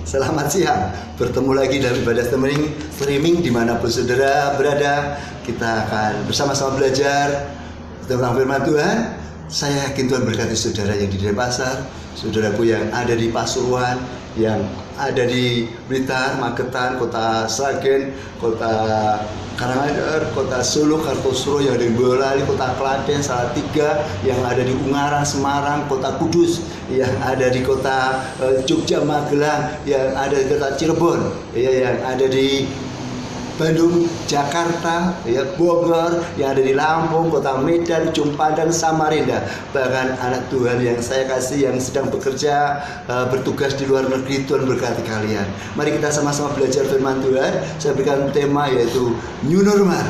Selamat siang, bertemu lagi dalam ibadah streaming dimanapun saudara berada. Kita akan bersama-sama belajar tentang firman Tuhan. Saya yakin Tuhan berkati saudara yang di Denpasar, saudaraku yang ada di Pasuruan, yang ada di Blitar, Magetan, Kota Sragen, Kota Karanganyar, Kota Solo, Kartosuro, yang ada di Boyolali, Kota Klaten, Salatiga, yang ada di Ungaran, Semarang, Kota Kudus, yang ada di Kota Jogja, Magelang, yang ada di Kota Cirebon, yang ada di Bandung, Jakarta, Bogor, yang ada di Lampung, Kota Medan, Ujung Pandang, Samarinda. Bahkan anak Tuhan yang saya kasih yang sedang bekerja, bertugas di luar negeri, Tuhan berkati kalian. Mari kita sama-sama belajar firman Tuhan. Saya berikan tema yaitu New Normal,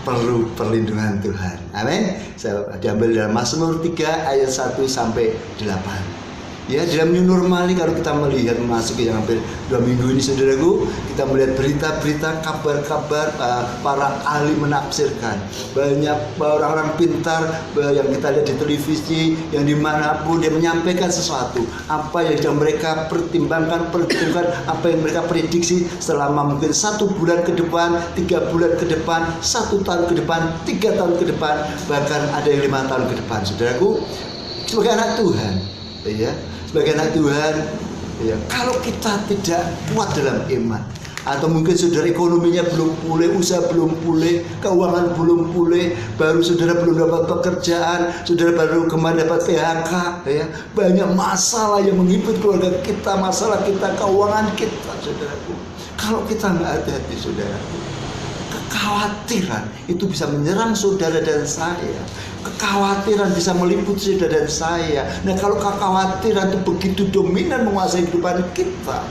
perlu perlindungan Tuhan. Amin. Saya diambil dalam Mazmur 3 ayat 1 sampai 8. Ya, dalam new normal ini kalau kita melihat memasuki yang hampir 2 minggu ini saudaraku, kita melihat berita-berita, kabar-kabar, para ahli menafsirkan. Banyak orang-orang pintar yang kita lihat di televisi, yang dimanapun dia menyampaikan sesuatu, apa yang sedang mereka pertimbangkan, perhitungkan, apa yang mereka prediksi selama mungkin 1 bulan ke depan, 3 bulan ke depan, 1 tahun ke depan, 3 tahun ke depan, bahkan ada yang 5 tahun ke depan. Saudaraku, sebagai anak Tuhan, ya, sebagai anak Tuhan, ya, kalau kita tidak kuat dalam iman, atau mungkin saudara ekonominya belum pulih, usaha belum pulih, keuangan belum pulih, baru saudara belum dapat pekerjaan, saudara baru kemarin dapat PHK, ya, banyak masalah yang menghimpit keluarga kita, masalah kita, keuangan kita, saudaraku. Kalau kita nggak hati-hati, saudaraku, kekhawatiran itu bisa menyerang saudara dan saya. Kekhawatiran bisa meliputi saudara dan saya. Nah, kalau kekhawatiran itu begitu dominan menguasai kehidupan kita,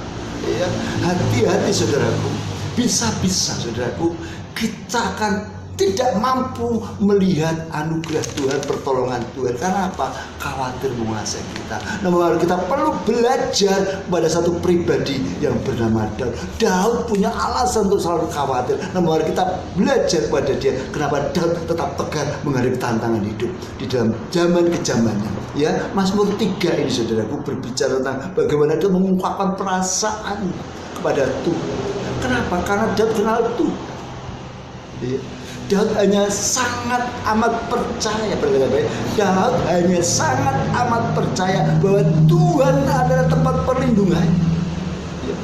ya, hati-hati saudaraku. Bisa-bisa saudaraku, kita akan tidak mampu melihat anugerah Tuhan, pertolongan Tuhan. Karena apa? Khawatir menguasai kita. Namun kita perlu belajar pada satu pribadi yang bernama Daud. Daud punya alasan untuk selalu khawatir. Namun kita belajar pada dia. Kenapa Daud tetap tegar menghadapi tantangan hidup di dalam zaman kejamannya. Ya, Mazmur 3 ini saudaraku berbicara tentang bagaimana dia mengungkapkan perasaan kepada Tuhan. Kenapa? Karena Daud kenal Tuhan. Ya. Daud hanya sangat amat percaya, Daud hanya sangat amat percaya bahwa Tuhan adalah tempat perlindungan. Ya.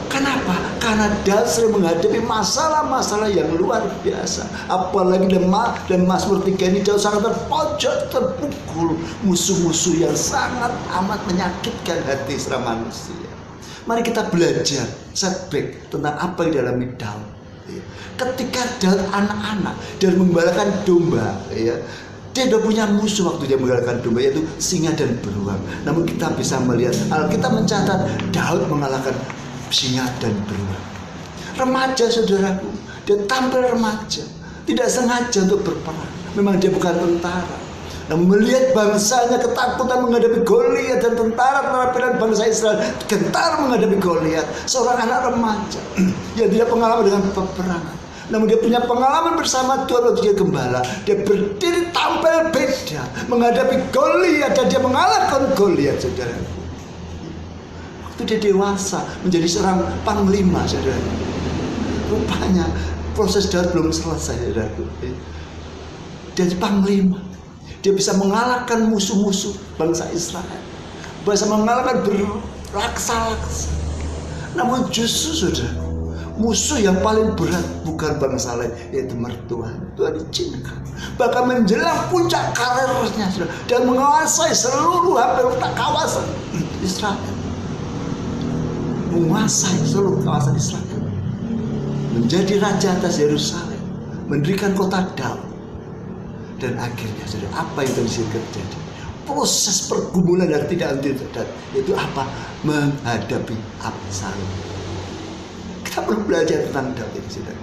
Kenapa? Karena Daud sering menghadapi masalah-masalah yang luar biasa. Apalagi dalam Mazmur 3 ini Daud sangat terpojok, terpukul musuh-musuh yang sangat amat menyakitkan hati seorang manusia. Mari kita belajar setback tentang apa yang dialami Daud. Ketika Daud anak-anak dan menggembalakan domba, ya, dia sudah punya musuh waktu dia menggembalakan domba, yaitu singa dan beruang. Namun kita bisa melihat, Alkitab mencatat Daud mengalahkan singa dan beruang. Remaja saudaraku, dia tampil remaja, tidak sengaja untuk berperang. Memang dia bukan tentara. Nah, melihat bangsanya ketakutan menghadapi Goliat dan tentara bangsa Israel gentar menghadapi Goliat, seorang anak remaja yang tidak pengalaman dengan peperangan. Namun dia punya pengalaman bersama Tuhan waktu dia gembala. Dia berdiri tampil beda menghadapi Goliat dan dia mengalahkan Goliat, saudara. Waktu dia dewasa menjadi seorang panglima, saudara. Rupanya proses Daud belum selesai, saudara. Dia panglima. Dia bisa mengalahkan musuh-musuh bangsa Israel, bisa mengalahkan berlaksa-laksa. Namun justru saudara, musuh yang paling berat bukan bangsa lain, yaitu mertua. Tuhan izinkan bahkan menjelang puncak karirnya saudara, dan menguasai seluruh hampir kawasan Israel, menguasai seluruh kawasan Israel, menjadi raja atas Yerusalem, mendirikan kota Daud. Dan akhirnya saudara, apa yang terjadi? Proses pergumulan yang tidak henti-henti, itu apa? Menghadapi Absalom. Kita perlu belajar tentang Daud ini, saudara.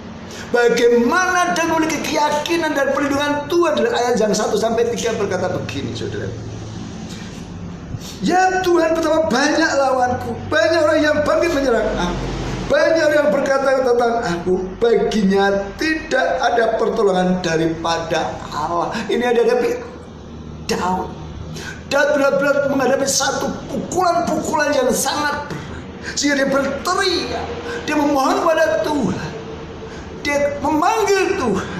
Bagaimana dia memiliki keyakinan dan perlindungan Tuhan. Dalam ayat yang 1 sampai 3 berkata begini, saudara. Ya Tuhan, betapa banyak lawanku, banyak orang yang bangkit menyerang aku, banyak yang berkata tentang aku, baginya tidak ada pertolongan daripada Allah. Ini ada dari Daud. Daud benar-benar menghadapi satu pukulan-pukulan yang sangat berat. Sehingga dia berteriak, dia memohon pada Tuhan, dia memanggil Tuhan.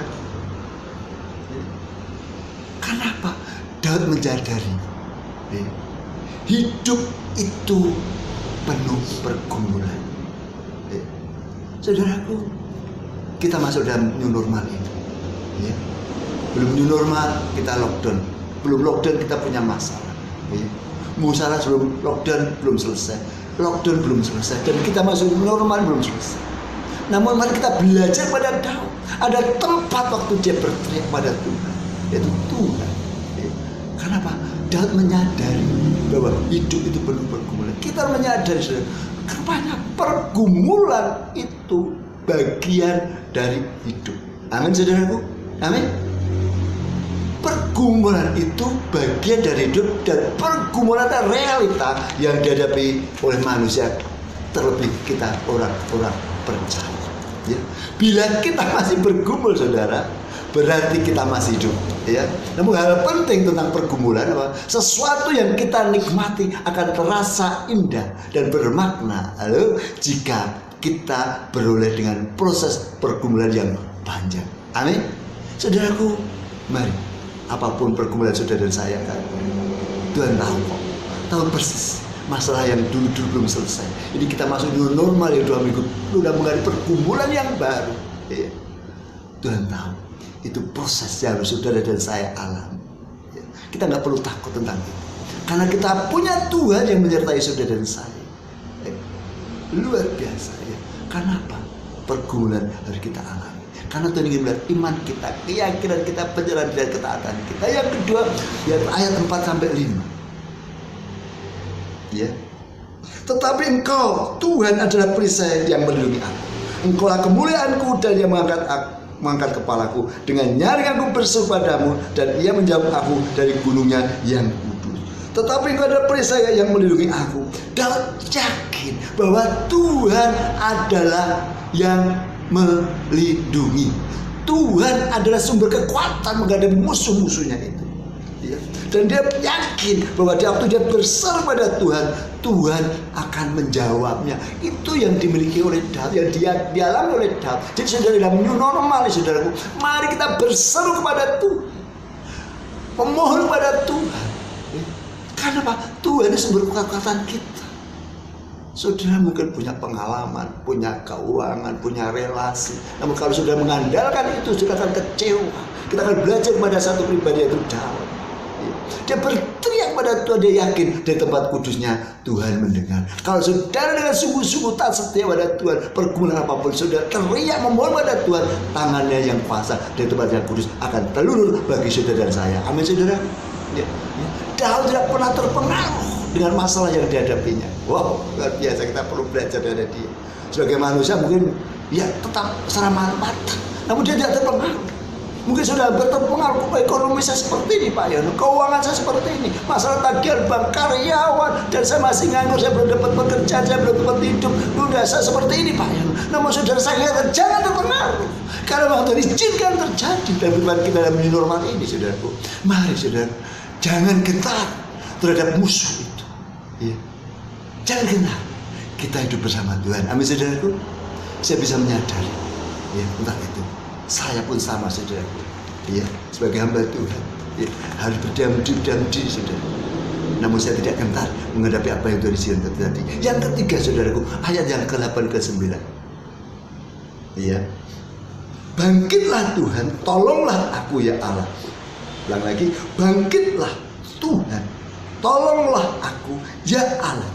Kenapa? Daud menyadari hidup itu penuh pergumulan. Saudaraku, kita masuk dalam new normal ini. Belum new normal, kita lockdown. Belum lockdown, kita punya masalah. Masalah sebelum lockdown belum selesai, lockdown belum selesai, dan kita masuk normal belum selesai. Namun mari kita belajar pada Daud. Ada tempat waktu dia berteriak pada Tuhan, yaitu Tuhan. Kenapa? Daud menyadari bahwa hidup itu penuh pergumulan. Kita menyadari, saudara, rupanya pergumulan itu bagian dari hidup. Amin, saudaraku. Amin. Pergumulan itu bagian dari hidup, dan pergumulan adalah realita yang dihadapi oleh manusia, terlebih kita orang-orang percaya. Bila kita masih bergumul, saudara, berarti kita masih hidup. Namun hal penting tentang pergumulan apa? Sesuatu yang kita nikmati akan terasa indah dan bermakna jika kita beroleh dengan proses pergumulan yang panjang. Amin. Saudaraku, mari, apapun pergumulan saudara dan saya, kan, Tuhan tahu persis masalah yang dulu belum selesai. Ini kita masuk new normal yang 2 minggu sudah menghadapi pergumulan yang baru. Tuhan tahu itu proses yang saudara dan saya alami. Kita nggak perlu takut tentang itu, karena kita punya Tuhan yang menyertai saudara dan saya. Luar biasa. Kenapa? Pergumulan harus kita alami, karena Tuhan ingin melihat iman kita, keyakinan kita, penyerahan dan ketaatan kita. Yang kedua, ayat 4-5. Tetapi Engkau, Tuhan, adalah perisai yang melindungi aku. Engkaulah kemuliaanku, dan yang mengangkat kepalaku. Dengan nyaring aku berseru padamu, dan ia menjawab aku dari gunungnya yang kudus. Tetapi Engkau adalah perisai yang melindungi aku. Daud yakin bahwa Tuhan adalah yang melindungi. Tuhan adalah sumber kekuatan menghadapi musuh-musuhnya itu. Dan dia yakin bahwa waktu dia berseru pada Tuhan, Tuhan akan menjawabnya. Itu yang dimiliki oleh Daud, yang dialami oleh Daud. Jadi saudara, dalam new normal, saudaraku, mari kita berseru kepada Tuhan, memohon pada Tuhan. Karena apa? Tuhan itu sumber kekuatan kita. Saudara mungkin punya pengalaman, punya keuangan, punya relasi. Namun kalau sudah mengandalkan itu, saudara akan kecewa. Kita akan belajar pada satu pribadi, yaitu Daud. Dia berteriak pada Tuhan, dia yakin dari tempat kudusnya Tuhan mendengar. Kalau saudara dengan sungguh-sungguh tak setia pada Tuhan, pergumulan apapun saudara teriak memohon pada Tuhan, tangannya yang kuasa dari tempat yang kudus akan terlulur bagi saudara dan saya. Amin, saudara. Daud tidak pernah terpengaruh dengan masalah yang dihadapinya. Wow, luar biasa. Kita perlu belajar dari dia. Sebagai manusia mungkin tetap secara matang, namun dia tidak terpengaruh. Mungkin sudah berpengaruh, ekonomi saya seperti ini, Pak Yono, keuangan saya seperti ini, masalah tagihan bank, karyawan, dan saya masih nganggur, saya belum dapat pekerjaan, saya belum dapat hidup, udah saya seperti ini, Pak Yono. Namun saudara saya katakan, jangan terpengaruh, karena waktu izinkan terjadi dalam kehidupan kita dalam new normal ini, saudaraku. Mari saudara, jangan gentar terhadap musuh itu. Jangan gentar, kita hidup bersama Tuhan. Amin, saudaraku. Saya bisa menyadari, entah itu. Saya pun sama, saudaraku, sebagai hamba Tuhan, harus berdiam diri, saudara. Namun saya tidak gentar menghadapi apa yang Tuhan izinkan terjadi. Yang ketiga, saudaraku, ayat yang ke-8 ke-9. Bangkitlah Tuhan, tolonglah aku ya Allah. Ulang lagi, bangkitlah Tuhan, tolonglah aku ya Allah.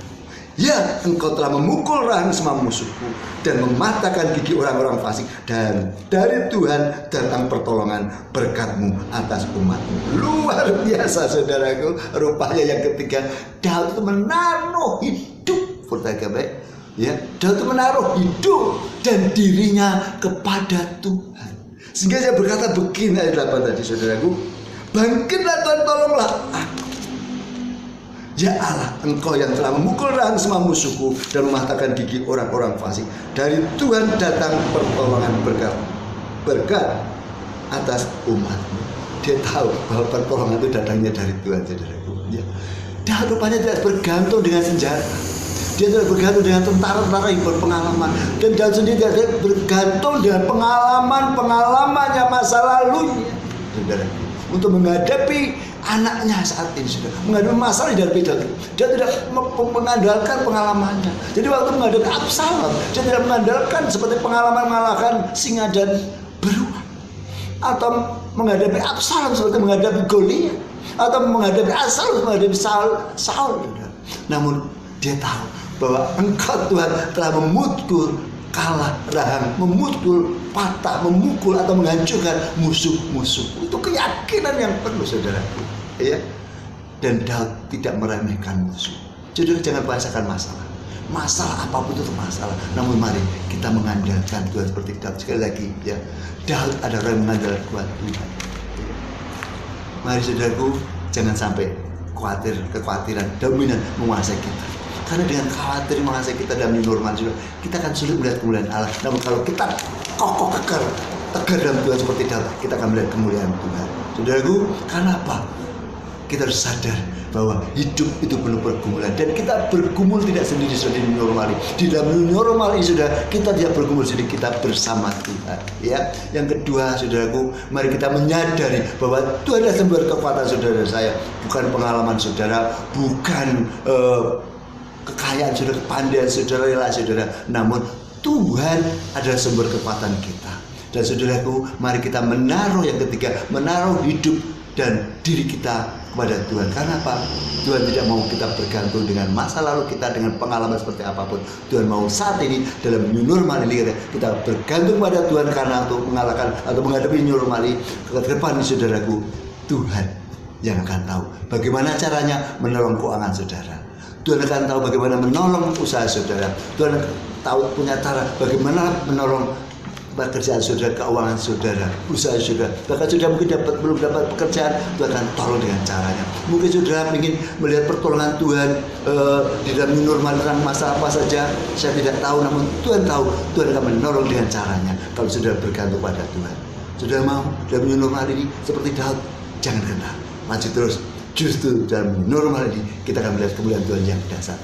Ya, Engkau telah memukul rahang semua musuhku dan mematahkan gigi orang-orang fasik, dan dari Tuhan datang pertolongan berkat-Mu atas umat-Mu. Luar biasa, saudaraku. Rupanya yang ketiga, Daud itu menaruh hidup, Daud itu menaruh hidup dan dirinya kepada Tuhan. Sehingga saya berkata begini, ayat 8 tadi, saudaraku, bangkitlah Tuhan, tolonglah aku. Ya Allah, Engkau yang telah memukul rahang semua musuhku dan mematahkan gigi orang-orang fasik. Dari Tuhan datang pertolongan berkat atas umat-Mu. Dia tahu bahwa pertolongan itu datangnya dari Tuhan, saudaraku. Daud rupanya tidak bergantung dengan senjata. Dia tidak bergantung dengan tentara-tentara yang berpengalaman. Dan Daud sendiri tidak bergantung dengan pengalamannya masa lalunya, saudara, untuk menghadapi anaknya saat ini, saudara. Menghadapi masalah di dalam hidup, dia tidak mengandalkan pengalamannya. Jadi waktu menghadapi Absalom, dia tidak mengandalkan seperti pengalaman mengalahkan singa dan beruang, atau menghadapi Absalom seperti menghadapi Goliat, atau menghadapi Absalom menghadapi Saul. Namun dia tahu bahwa Engkau Tuhan telah memukul kalah rahang, memukul patah, memukul atau menghancurkan musuh-musuh. Itu keyakinan yang perlu, saudara. Ya. Dan Daud tidak meremehkan musuh. Saudara, jangan bahasakan masalah. Masalah apapun itu masalah. Namun mari kita mengandalkan Tuhan seperti Daud. Sekali lagi, ya, Daud adalah orang yang mengandalkan Tuhan. Mari saudaraku, jangan sampai kekhawatiran dominan menguasai kita. Karena dengan khawatir menguasai kita dalam new normal juga, kita akan sulit melihat kemuliaan Allah. Namun kalau kita kokoh kekal, tegar dalam Tuhan seperti Daud, kita akan melihat kemuliaan Tuhan. Saudaraku, karena apa? Kita harus sadar bahwa hidup itu penuh pergumulan, dan kita bergumul tidak sendiri sudah di new normal. Di dalam new normal ini sudah kita tidak bergumul sendiri, kita bersama Tuhan. Ya, yang kedua, saudaraku, mari kita menyadari bahwa Tuhan adalah sumber kekuatan saudara saya, bukan pengalaman saudara, bukan kekayaan saudara, kepandaian saudara, rela saudara, namun Tuhan adalah sumber kekuatan kita. Dan saudaraku, mari kita menaruh yang ketiga, menaruh hidup dan diri kita kepada Tuhan. Karena apa? Tuhan tidak mau kita bergantung dengan masa lalu kita, dengan pengalaman seperti apapun. Tuhan mau saat ini dalam new normal ini kita bergantung pada Tuhan, karena untuk mengalahkan atau menghadapi new normal ini ke depan, saudaraku, Tuhan yang akan tahu bagaimana caranya menolong keuangan saudara. Tuhan akan tahu bagaimana menolong usaha saudara. Tuhan tahu punya cara bagaimana menolong pekerjaan saudara, keuangan saudara, usaha saudara. Bahkan saudara mungkin belum dapat pekerjaan, Tuhan akan tolong dengan caranya. Mungkin saudara ingin melihat pertolongan Tuhan di dalam new normal tentang masalah apa saja, saya tidak tahu, namun Tuhan tahu. Tuhan akan menolong dengan caranya kalau saudara bergantung pada Tuhan. Saudara mau dalam new normal ini seperti Daud, jangan kenal, maju terus. Justru dalam normal ini kita akan melihat kemuliaan Tuhan yang dasar.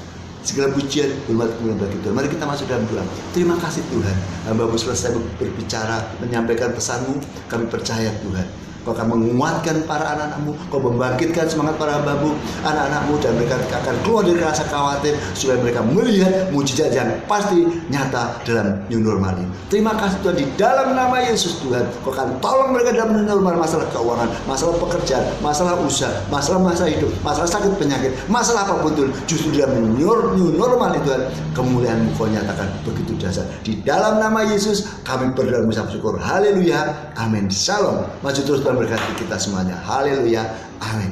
Segala pujian, hormat, kemuliaan bagi Tuhan. Mari kita masuk dalam doa. Terima kasih Tuhan, hamba-Mu selesai berbicara, menyampaikan pesan-Mu. Kami percaya Tuhan, Kau akan menguatkan para anak-Mu, Kau membangkitkan semangat para hamba-Mu, anak-anak-Mu, dan mereka akan keluar dari rasa khawatir supaya mereka melihat mujizat yang pasti nyata dalam new normal ini. Terima kasih Tuhan, di dalam nama Yesus Tuhan, Kau akan tolong mereka dalam new normal, masalah keuangan, masalah pekerjaan, masalah usaha, masalah hidup, masalah sakit penyakit, masalah apapun Tuhan. Justru dalam new normal itu Tuhan, kemuliaan-Mu Kau nyatakan begitu dasar. Di dalam nama Yesus kami berdoa mengucap syukur. Haleluya, amin. Shalom. Maju terus, Tuhan berkati kita semuanya. Haleluya, amin.